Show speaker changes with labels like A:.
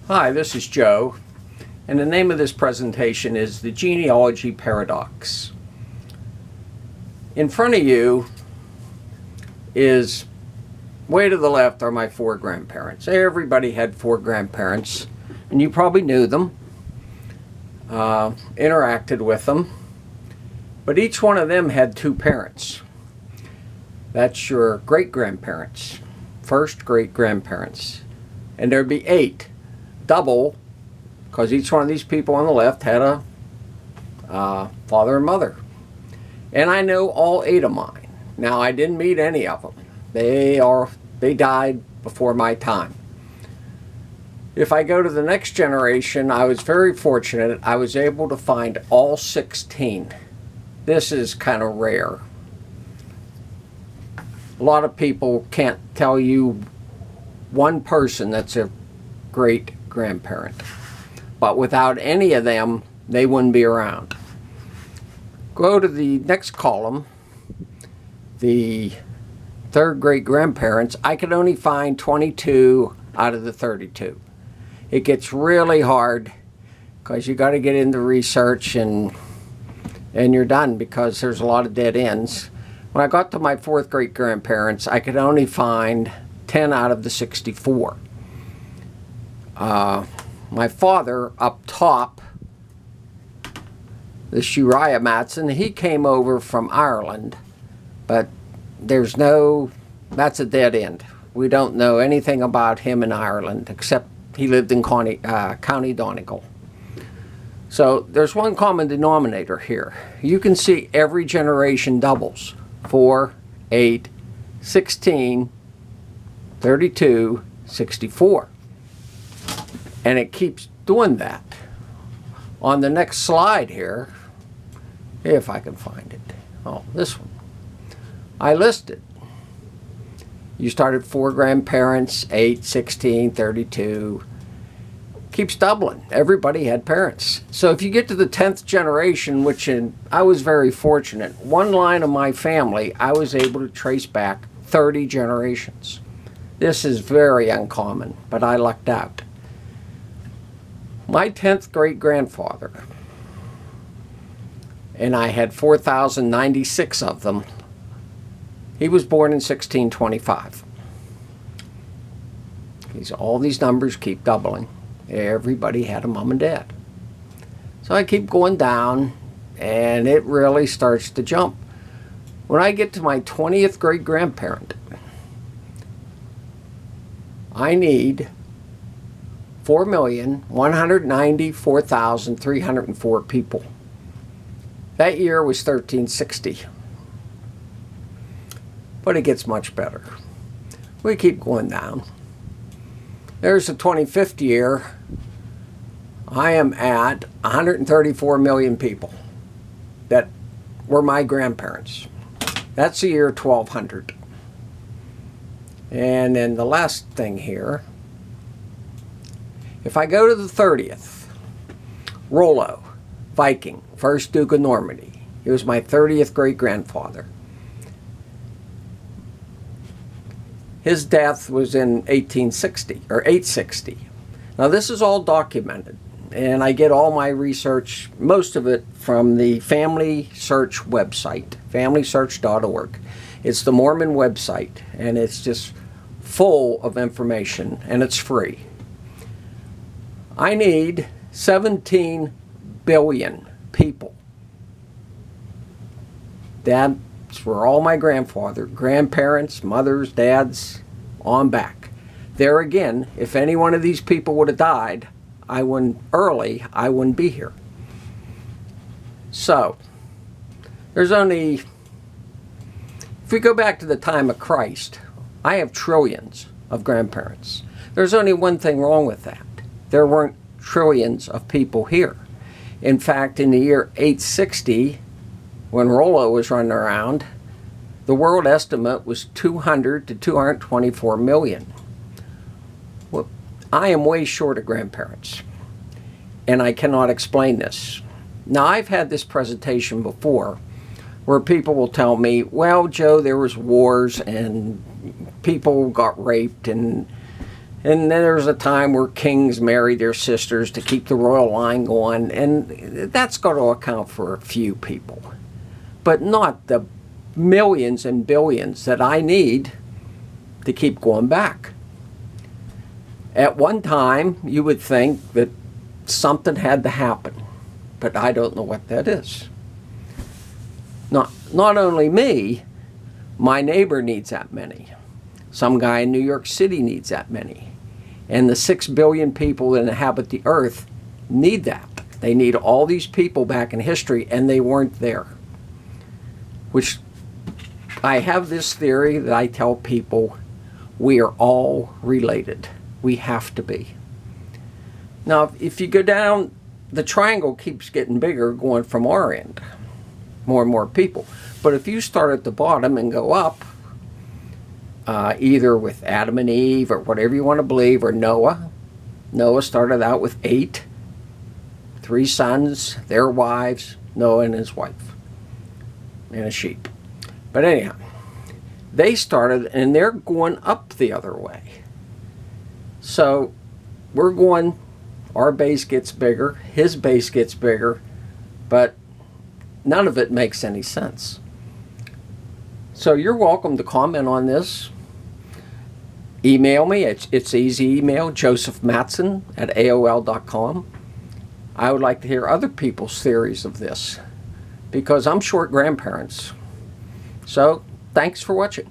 A: Hi, this is Joe, and the name of this presentation is the Geneaolgy Paradox. In front of you is, way to the left are my four grandparents. Everybody had four grandparents, and you probably knew them, interacted with them, but each one of them had two parents. That's your great-grandparents, first great-grandparents, and there'd be 8. Double, because each one of these people on the left had a father and mother. And I know all 8 of mine. Now, I didn't meet any of them. They died before my time. If I go to the next generation, I was very fortunate. I was able to find all 16. This is kind of rare. A lot of people can't tell you one person that's a great-grandparent. But without any of them, they wouldn't be around. Go to the next column, the third great-grandparents. I could only find 22 out of the 32. It gets really hard because you got to get into research and you're done because there's a lot of dead ends. When I got to my fourth great-grandparents, I could only find 10 out of the 64. My father up top, the Uriah Matson, he came over from Ireland, but that's a dead end. We don't know anything about him in Ireland except he lived in County Donegal. So there's one common denominator here. You can see every generation doubles. 4, 8, 16, 32, 64. And it keeps doing that. On the next slide here, if I can find it. Oh, this one. I listed. You started 4 grandparents, 8, 16, 32. Keeps doubling. Everybody had parents. So if you get to the 10th generation, I was very fortunate. One line of my family, I was able to trace back 30 generations. This is very uncommon, but I lucked out. My 10th great-grandfather, and I had 4,096 of them, he was born in 1625. All these numbers keep doubling. Everybody had a mom and dad. So I keep going down, and it really starts to jump. When I get to my 20th great-grandparent, I need 4,194,304 people. That year was 1360. But it gets much better. We keep going down. There's the 25th year. I am at 134 million people that were my grandparents. That's the year 1200. And then the last thing here, if I go to the 30th, Rollo, Viking, 1st Duke of Normandy. He was my 30th great-grandfather. His death was in 1860, or 860. Now this is all documented, and I get all my research, most of it from the Family Search website, familysearch.org. It's the Mormon website, and it's just full of information, and it's free. I need 17 billion people. That's were all my grandparents, mothers, dads, on back. There again, if any one of these people would have died, I wouldn't be here. So, if we go back to the time of Christ, I have trillions of grandparents. There's only one thing wrong with that. There weren't trillions of people here. In fact, in the year 860, when Rollo was running around, the world estimate was 200 to 224 million. Well, I am way short of grandparents, and I cannot explain this. Now, I've had this presentation before where people will tell me, well, Joe, there was wars and people got raped and And then there's a time where kings marry their sisters to keep the royal line going, and that's going to account for a few people, but not the millions and billions that I need to keep going back. At one time, you would think that something had to happen, but I don't know what that is. Not only me, my neighbor needs that many. Some guy in New York City needs that many. And the 6 billion people that inhabit the earth need that. They need all these people back in history, and they weren't there. Which, I have this theory that I tell people, we are all related. We have to be. Now, if you go down, the triangle keeps getting bigger going from our end. More and more people. But if you start at the bottom and go up, either with Adam and Eve or whatever you want to believe, or Noah. Noah started out with 8, 3 sons, their wives, Noah and his wife, and a sheep. But anyhow, they started, and they're going up the other way. So we're going, our base gets bigger, his base gets bigger, but none of it makes any sense. So you're welcome to comment on this. Email me. It's easy email, josephmatson@aol.com. I would like to hear other people's theories of this, because I'm short grandparents. So thanks for watching.